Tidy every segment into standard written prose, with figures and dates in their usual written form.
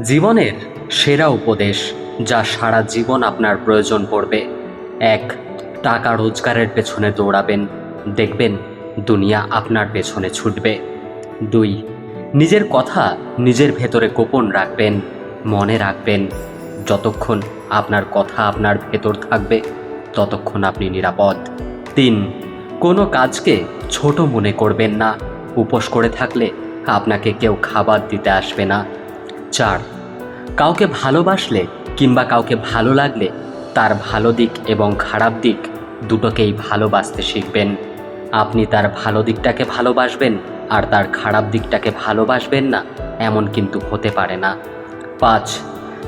জীবনের সেরা উপদেশ যা সারা জীবন আপনার প্রয়োজন পড়বে। ১, টাকা রোজগারের পেছনে দৌড়াবেন, দেখবেন দুনিয়া আপনার পেছনে ছুটবে। ২, নিজের কথা নিজের ভেতরে গোপন রাখবেন, মনে রাখবেন যতক্ষণ আপনার কথা আপনার ভেতর থাকবে ততক্ষণ আপনি নিরাপদ। ৩, কোনো কাজকে ছোট মনে করবেন না, উপোস করে থাকলে আপনাকে কেউ খাবার দিতে আসবে না। ৪, কাউকে ভালোবাসলে কিংবা কাউকে ভালো লাগলে তার ভালো দিক এবং খারাপ দিক দুটোকেই ভালোবাসতে শিখবেন। আপনি তার ভালো দিকটাকে ভালোবাসবেন আর তার খারাপ দিকটাকে ভালোবাসবেন না, এমন কিন্তু হতে পারে না। ৫,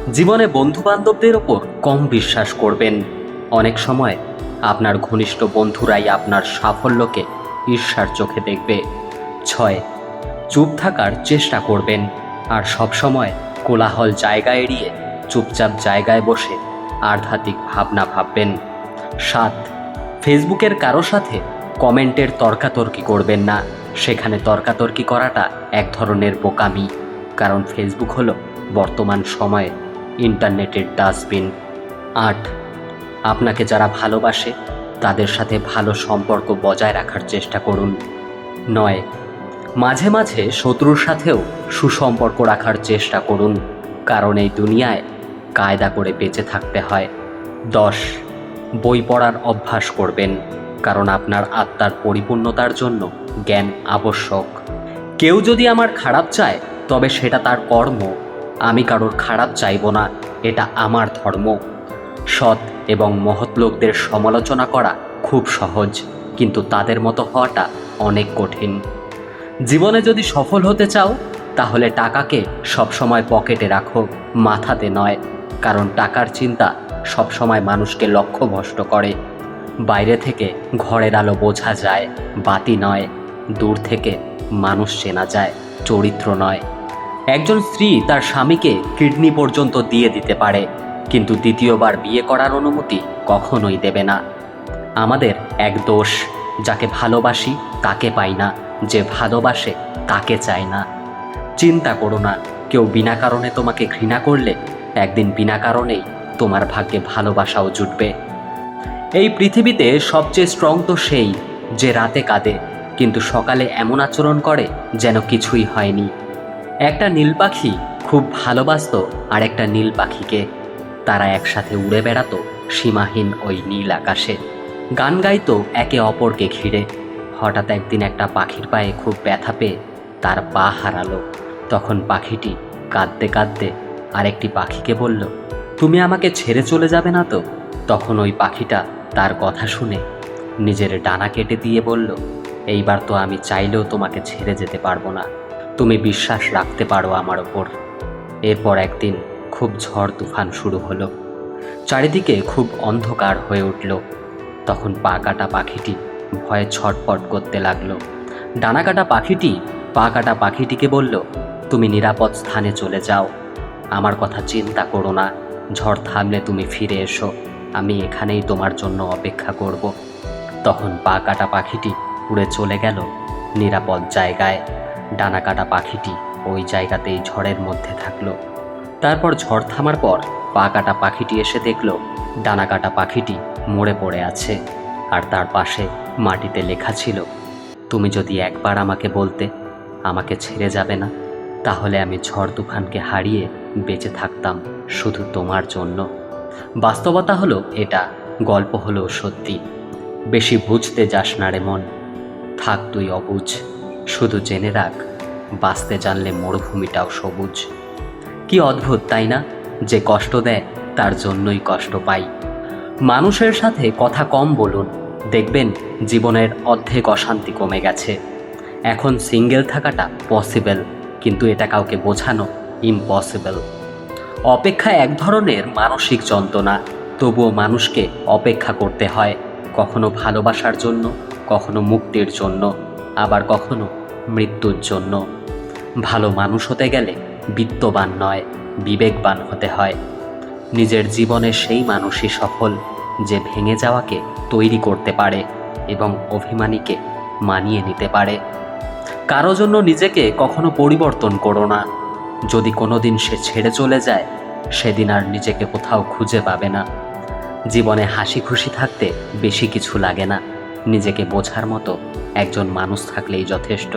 জীবনে বন্ধুবান্ধবদের ওপর কম বিশ্বাস করবেন। অনেক সময় আপনার ঘনিষ্ঠ বন্ধুরাই আপনার সাফল্যকে ঈর্ষার চোখে দেখবে। ৬, চুপ থাকার চেষ্টা করবেন আর সবসময় কোলাহল জায়গা এড়িয়ে চুপচাপ জায়গায় বসে আধ্যাত্মিক ভাবনা ভাববেন। ৭, ফেসবুকের কারো সাথে কমেন্টের তর্কাতর্কি করবেন না, সেখানে তর্কাতর্কি করাটা এক ধরনের বোকামি, কারণ ফেসবুক হলো বর্তমান সময়ে ইন্টারনেটের ডাস্টবিন। ৮, আপনাকে যারা ভালোবাসে তাদের সাথে ভালো সম্পর্ক বজায় রাখার চেষ্টা করুন। ৯, মাঝে মাঝে শত্রুর সাথেও সুসম্পর্ক রাখার চেষ্টা করুন, কারণ এই দুনিয়ায় কায়দা করে বেঁচে থাকতে হয়। ১০, বই পড়ার অভ্যাস করবেন, কারণ আপনার আত্মার পরিপূর্ণতার জন্য জ্ঞান আবশ্যক। কেউ যদি আমার খারাপ চায় তবে সেটা তার কর্ম, আমি কারোর খারাপ চাইব না, এটা আমার ধর্ম। সৎ এবং মহৎ লোকদের সমালোচনা করা খুব সহজ, কিন্তু তাদের মতো হওয়াটা অনেক কঠিন। জীবনে যদি সফল হতে চাও তাহলে টাকাকে সবসময় পকেটে রাখো, মাথাতে নয়, কারণ টাকার চিন্তা সবসময় মানুষকে লক্ষ্যভ্রষ্ট করে। বাইরে থেকে ঘরের আলো বোঝা যায়, বাতি নয়। দূর থেকে মানুষ চেনা যায়, চরিত্র নয়। একজন স্ত্রী তার স্বামীকে কিডনি পর্যন্ত দিয়ে দিতে পারে, কিন্তু দ্বিতীয়বার বিয়ে করার অনুমতি কখনোই দেবে না। আমাদের এক দোষ, যাকে ভালোবাসি তাকে পাই না, যে ভালোবাসে তাকে চাই না। চিন্তা করো না, কেউ বিনা কারণে তোমাকে ঘৃণা করলে একদিন বিনা কারণেই তোমার ভাগ্যে ভালোবাসাও জুটবে। এই পৃথিবীতে সবচেয়ে স্ট্রং তো সেই যে রাতে কাঁদে কিন্তু সকালে এমন আচরণ করে যেন কিছুই হয়নি। একটা নীল পাখি খুব ভালোবাসতো আর একটা নীল পাখিকে। তারা একসাথে উড়ে বেড়াতো সীমাহীন ওই নীল আকাশে, গান গাইতো একে অপরকে ঘিরে। হঠাৎ একদিন একটা পাখির পায়ে খুব ব্যথা পেয়ে তার পা হারালো। তখন পাখিটি কাঁদতে কাঁদতে আরেকটি পাখিকে বলল, তুমি আমাকে ছেড়ে চলে যাবে না তো? তখন ওই পাখিটা তার কথা শুনে নিজের ডানা কেটে দিয়ে বলল, এইবার তো আমি চাইলেও তোমাকে ছেড়ে যেতে পারবো না, তুমি বিশ্বাস রাখতে পারো আমার ওপর। এরপর একদিন খুব ঝড় তুফান শুরু হলো, চারিদিকে খুব অন্ধকার হয়ে উঠল। তখন পা কাটা পাখিটি ভয়ে ছটফট করতে লাগলো। ডানা কাটা পাখিটি পা কাটা পাখিটিকে বলল, তুমি নিরাপদ স্থানে চলে যাও, আমার কথা চিন্তা করো না, ঝড় থামলে তুমি ফিরে এসো, আমি এখানেই তোমার জন্য অপেক্ষা করব। তখন পা কাটা পাখিটি উড়ে চলে গেল নিরাপদ জায়গায়। ডানা কাটা পাখিটি ওই জায়গাতেই ঝড়ের মধ্যে থাকলো। তারপর ঝড় থামার পর পা কাটা পাখিটি এসে দেখল ডানা কাটা পাখিটি মরে পড়ে আছে, আর তার পাশে মাটিতে লেখা ছিল, তুমি যদি একবার আমাকে বলতে আমাকে ছেড়ে যাবে না, তাহলে আমি ঝড় তুফানকে হারিয়ে বেঁচে থাকতাম শুধু তোমার জন্য। বাস্তবতা হলো এটা, গল্প হলো সত্যি। বেশি বুঝতে যাস না রে মন, থাক তুই অবুঝ, শুধু জেনে রাখ বাঁচতে জানলে মরুভূমিটাও সবুজ। কি অদ্ভুত তাই না, যে কষ্ট দেয় তার জন্যই কষ্ট পাই। মানুষের সাথে কথা কম বলুন, দেখবেন জীবনের অর্ধেক অশান্তি কমে গেছে। এখন সিঙ্গেল থাকাটা পসিবল, কিন্তু এটা কাউকে বোঝানো ইম্পসিবল। অপেক্ষা এক ধরনের মানসিক যন্ত্রণা, তবুও মানুষকে অপেক্ষা করতে হয়, কখনো ভালোবাসার জন্য, কখনো মুক্তির জন্য, আবার কখনো মৃত্যুর জন্য। ভালো মানুষ হতে গেলে বিত্তবান নয়, বিবেকবান হতে হয়। নিজের জীবনে সেই মানুষই সফল যে ভেঙে যাওয়াকে তৈরি করতে পারে এবং অভিমানীকে মানিয়ে নিতে পারে। কারো জন্য নিজেকে কখনো পরিবর্তন করো না, যদি কোনোদিন সে ছেড়ে চলে যায়, সেদিন আর নিজেকে কোথাও খুঁজে পাবে না। জীবনে হাসি খুশি থাকতে বেশি কিছু লাগে না, নিজেকে বোঝার মতো একজন মানুষ থাকলেই যথেষ্ট।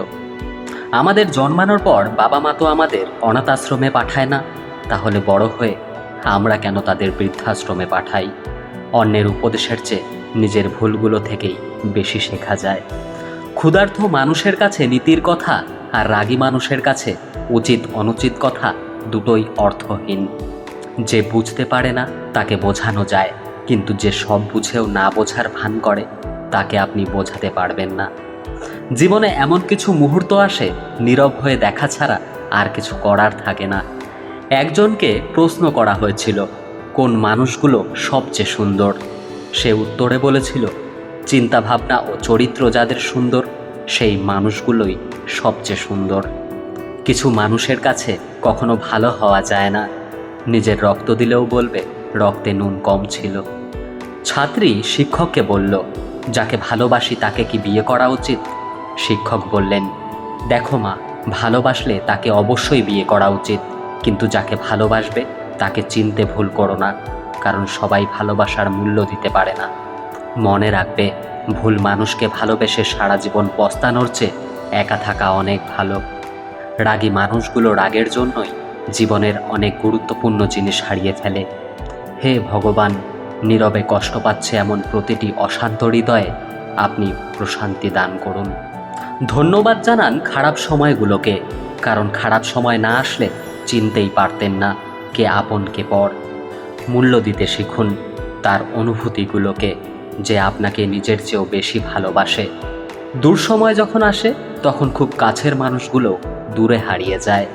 আমাদের জন্মানোর পর বাবা মা তো আমাদের অনাথ আশ্রমে পাঠায় না, তাহলে বড় হয়ে আমরা কেন তাদের বৃদ্ধাশ্রমে পাঠাই? অন্যের উপদেশের চেয়ে নিজের ভুলগুলো থেকেই বেশি শেখা যায়। ক্ষুধার্ত মানুষের কাছে নীতির কথা আর রাগী মানুষের কাছে উচিত অনুচিত কথা দুটোই অর্থহীন। যে বুঝতে পারে না তাকে বোঝানো যায়, কিন্তু যে সব বুঝেও না বোঝার ভান করে তাকে আপনি বোঝাতে পারবেন না। জীবনে এমন কিছু মুহূর্ত আসে, নীরব হয়ে দেখা ছাড়া আর কিছু করার থাকে না। একজনকে প্রশ্ন করা হয়েছিল, কোন মানুষগুলো সবচেয়ে সুন্দর? সে উত্তরে বলেছিল, চিন্তাভাবনা ও চরিত্র যাদের সুন্দর, সেই মানুষগুলোই সবচেয়ে সুন্দর। কিছু মানুষের কাছে কখনো ভালো হওয়া যায় না, নিজের রক্ত দিলেও বলবে রক্তে নুন কম ছিল। ছাত্রী শিক্ষককে বলল, যাকে ভালোবাসি তাকে কি বিয়ে করা উচিত? শিক্ষক বললেন, দেখো মা, ভালোবাসলে তাকে অবশ্যই বিয়ে করা উচিত, কিন্তু যাকে ভালোবাসবে তাকে চিনতে ভুল করো না, কারণ সবাই ভালোবাসার মূল্য দিতে পারে না। মনে রাখবে, ভুল মানুষকে ভালোবেসে সারা জীবন পস্তানোর চেয়ে একা থাকা অনেক ভালো। রাগী মানুষগুলো রাগের জন্যই জীবনের অনেক গুরুত্বপূর্ণ জিনিস হারিয়ে ফেলে। হে ভগবান, নীরবে কষ্ট পাচ্ছে এমন প্রতিটি অশান্ত হৃদয়ে আপনি প্রশান্তি দান করুন। ধন্যবাদ জানান খারাপ সময়গুলোকে, কারণ খারাপ সময় না আসলে চিনতেই পারতেন না কে আপন কে পর। মূল্য দিতে শিখুন তার অনুভূতিগুলোকে, যে আপনাকে নিজের চেয়েও বেশি ভালোবাসে। দূর সময় যখন আসে তখন খুব কাছের মানুষগুলো দূরে হারিয়ে যায়।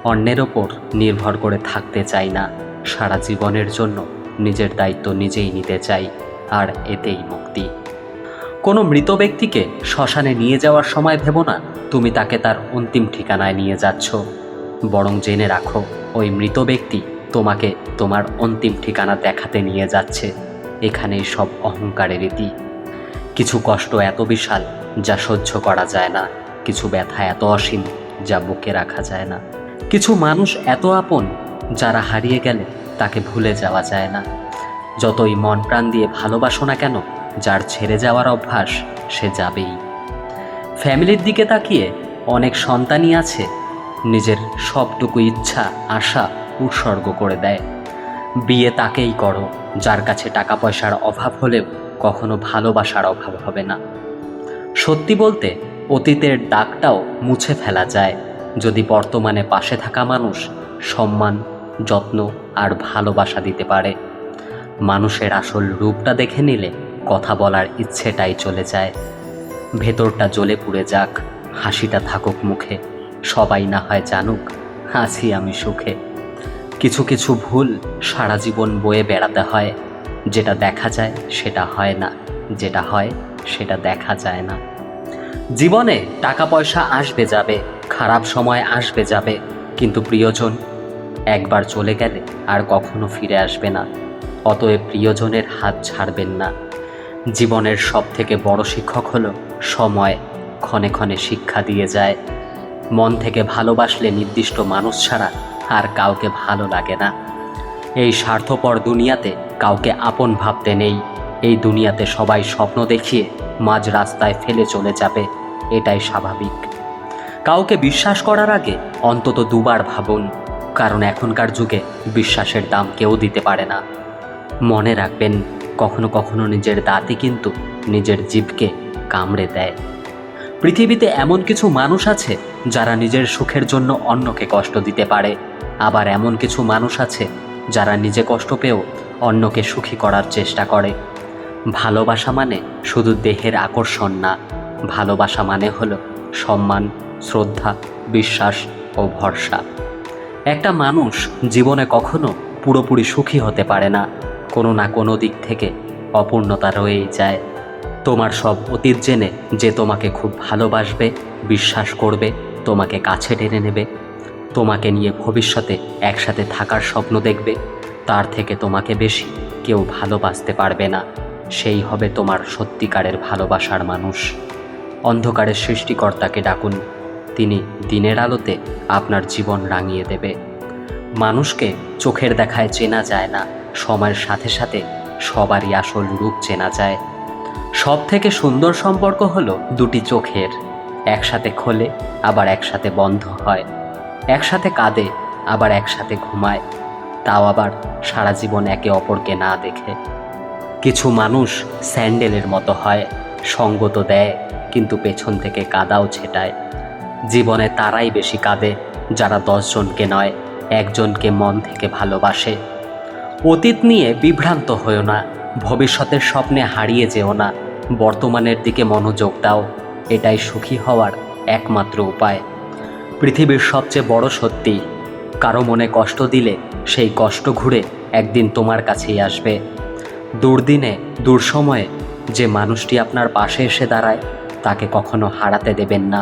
অন্যের ওপর নির্ভর করে থাকতে চাই না, সারা জীবনের জন্য নিজের দায়িত্ব নিজেই নিতে চাই, আর এতেই মুক্তি। কোনো মৃত ব্যক্তিকে শ্মশানে নিয়ে যাওয়ার সময় ভেবো না তুমি তাকে তার অন্তিম ঠিকানায় নিয়ে যাচ্ছ, বরং জেনে রাখো ওই মৃত ব্যক্তি তোমাকে তোমার অন্তিম ঠিকানা দেখাতে নিয়ে যাচ্ছে। এখানেই সব অহংকারের রীতি। কিছু কষ্ট এত বিশাল যা সহ্য করা যায় না, কিছু ব্যথা এত অসীম যা বুকে রাখা যায় না। কিছু মানুষ এত আপন যারা হারিয়ে গেলে তাকে ভুলে যাওয়া যায় না। যতই মন প্রাণ দিয়ে ভালোবাসো না কেন, যার ছেড়ে যাওয়ার অভ্যাস সে যাবেই। ফ্যামিলির দিকে তাকিয়ে অনেক সন্তানই আছে নিজের সবটুকু ইচ্ছা আশা উৎসর্গ করে দেয়। বিয়ে তাকেই করো যার কাছে টাকা পয়সার অভাব হলেও কখনো ভালোবাসার অভাব হবে না। সত্যি বলতে, অতীতের দাগটাও মুছে ফেলা যায় যদি বর্তমানে পাশে থাকা মানুষ সম্মান, যত্ন আর ভালোবাসা দিতে পারে। মানুষের আসল রূপটা দেখে নিলে কথা বলার ইচ্ছেটাই চলে যায়। ভেতরটা জ্বলে পুড়ে যাক, হাসিটা থাকুক মুখে, সবাই না হয় জানুক আছি আমি সুখে। কিছু কিছু ভুল সারা জীবন বয়ে বেড়াতে হয়, যেটা দেখা যায় সেটা হয় না, যেটা হয় সেটা দেখা যায় না। জীবনে টাকা পয়সা আসবে যাবে, খারাপ সময় আসবে যাবে, কিন্তু প্রিয়জন একবার চলে গেলে আর কখনো ফিরে আসবে না। অতএব প্রিয়জনের হাত ছাড়বেন না। জীবনের সব থেকে বড় শিক্ষক হলো সময়, ক্ষণে ক্ষণে শিক্ষা দিয়ে যায়। মন থেকে ভালোবাসলে নির্দিষ্ট মানুষ ছাড়া আর কাউকে ভালো লাগে না। এই স্বার্থপর দুনিয়াতে কাউকে আপন ভাবতে নেই। এই দুনিয়াতে সবাই স্বপ্ন দেখিয়ে মাঝ রাস্তায় ফেলে চলে যাবে, এটাই স্বাভাবিক। কাউকে বিশ্বাস করার আগে অন্তত দুবার ভাবুন, কারণ এখনকার যুগে বিশ্বাসের দাম কেউ দিতে পারে না। মনে রাখবেন, কখনো কখনো নিজের দাঁতই কিন্তু নিজের জিভকে কামড়ে দেয়। পৃথিবীতে এমন কিছু মানুষ আছে যারা নিজের সুখের জন্য অন্যকে কষ্ট দিতে পারে, আবার এমন কিছু মানুষ আছে যারা নিজে কষ্ট পেয়েও অন্যকে সুখী করার চেষ্টা করে। ভালোবাসা মানে শুধু দেহের আকর্ষণ না, ভালোবাসা মানে হলো সম্মান, শ্রদ্ধা, বিশ্বাস ও ভরসা। একটা মানুষ জীবনে কখনো পুরোপুরি সুখী হতে পারে না, কোনো না কোনো দিক থেকে অপূর্ণতা রয়েই যায়। তোমার সব অতীত জেনে যে তোমাকে খুব ভালোবাসবে, বিশ্বাস করবে, তোমাকে কাছে টেনে নেবে, তোমাকে নিয়ে ভবিষ্যতে একসাথে থাকার স্বপ্ন দেখবে, তার থেকে তোমাকে বেশি কেউ ভালোবাসতে পারবে না। সেই হবে তোমার সত্যিকারের ভালোবাসার মানুষ। অন্ধকারের সৃষ্টিকর্তাকে ডাকুন, তিনি দিনের আলোতে আপনার জীবন রাঙিয়ে দেবে। মানুষকে চোখের দেখায় চেনা যায় না, সময়ের সাথে সাথে সবারই আসল রূপ চেনা যায়। সব থেকে সুন্দর সম্পর্ক হলো দুটি চোখের, একসাথে খোলে আবার একসাথে বন্ধ হয়, একসাথে কাঁদে আবার একসাথে ঘুমায়, তাও আবার সারা জীবন একে অপরকে না দেখে। কিছু মানুষ স্যান্ডেলের মতো হয়, সঙ্গ তো দেয় কিন্তু পেছন থেকে কাদাও ছেটায়। জীবনে তারাই বেশি কাঁদে যারা 10 জনকে নয়, একজনকে মন থেকে ভালোবাসে। অতীত নিয়ে বিভ্রান্ত হয়েও না, ভবিষ্যতের স্বপ্নে হারিয়ে যেও না, বর্তমানের দিকে মনোযোগ দাও, এটাই সুখী হওয়ার একমাত্র উপায়। পৃথিবীর সবচেয়ে বড় সত্যি, কারো মনে কষ্ট দিলে সেই কষ্ট ঘুরে একদিন তোমার কাছেই আসবে। দুর্দিনে দুঃসময়ে যে মানুষটি আপনার পাশে এসে দাঁড়ায় তাকে কখনো হারাতে দেবেন না,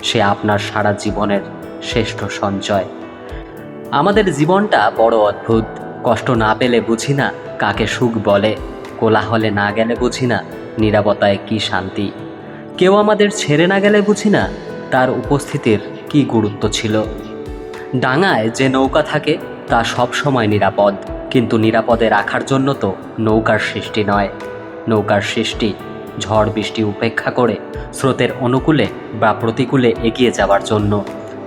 সে আপনার সারা জীবনের শ্রেষ্ঠ সঞ্চয়। আমাদের জীবনটা বড় অদ্ভুত, কষ্ট না পেলে বুঝি না কাকে সুখ বলে, কোলাহলে না গেলে বুঝি না নীরবতায় কি শান্তি, কেউ আমাদের ছেড়ে না গেলে বুঝি না তার উপস্থিতির কি গুরুত্ব ছিল। ডাঙায় যে নৌকা থাকে তা সব সময় নিরাপদ, কিন্তু নিরাপদে রাখার জন্য তো নৌকার সৃষ্টি নয়, নৌকার সৃষ্টি ঝড় বৃষ্টি উপেক্ষা করে স্রোতের অনুকূলে বা প্রতিকূলে এগিয়ে যাওয়ার জন্য।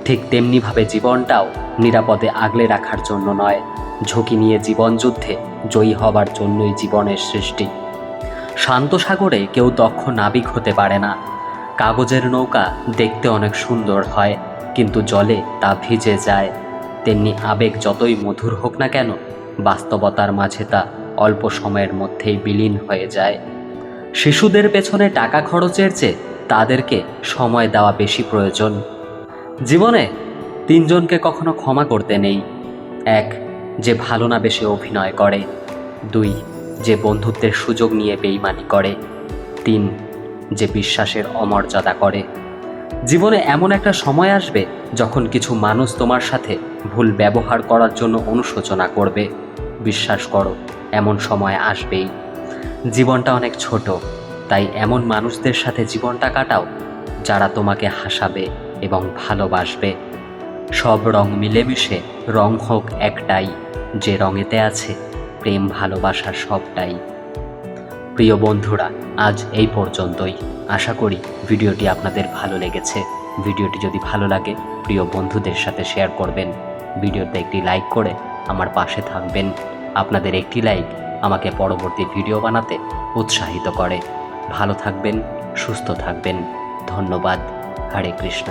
ঠিক তেমনিভাবে জীবনটাও নিরাপদে আগলে রাখার জন্য নয়, ঝুঁকি নিয়ে জীবনযুদ্ধে জয়ী হবার জন্যই জীবনের সৃষ্টি। শান্ত সাগরে কেউ দক্ষ নাবিক হতে পারে না। কাগজের নৌকা দেখতে অনেক সুন্দর হয়, কিন্তু জলে তা ভিজে যায়। তেমনি আবেগ যতই মধুর হোক না কেন, বাস্তবতার মাঝে তা অল্প সময়ের মধ্যেই বিলীন হয়ে যায়। শিশুদের পেছনে টাকা খরচের চেয়ে তাদেরকে সময় দেওয়া বেশি প্রয়োজন। জীবনে 3 জনকে কখনো ক্ষমা করতে নেই। 1, যে ভালো না বেশি অভিনয় করে। 2, যে বন্ধুত্বের সুযোগ নিয়ে বেইমানি করে। 3, যে বিশ্বাসের অমর্যাদা করে। জীবনে এমন একটা সময় আসবে যখন কিছু মানুষ তোমার সাথে ভুল ব্যবহার করার জন্য অনুশোচনা করবে। বিশ্বাস করো, এমন সময় আসবেই। জীবনটা অনেক ছোট, তাই এমন মানুষদের সাথে জীবনটা কাটাও যারা তোমাকে হাসাবে এবং ভালোবাসবে। সব রং মিলেমিশে রং হোক একটাই, যে রঙেতে আছে প্রেম ভালোবাসা সবটাই। প্রিয় বন্ধুরা, আজ এই পর্যন্তই। আশা করি ভিডিওটি আপনাদের ভালো লেগেছে। ভিডিওটি যদি ভালো লাগে প্রিয় বন্ধুদের সাথে শেয়ার করবেন। ভিডিওতে একটি লাইক করে আমার পাশে থাকবেন। আপনাদের একটি লাইক আমাকে পরবর্তী ভিডিও বানাতে উৎসাহিত করে। ভালো থাকবেন, সুস্থ থাকবেন। ধন্যবাদ। হরে কৃষ্ণ।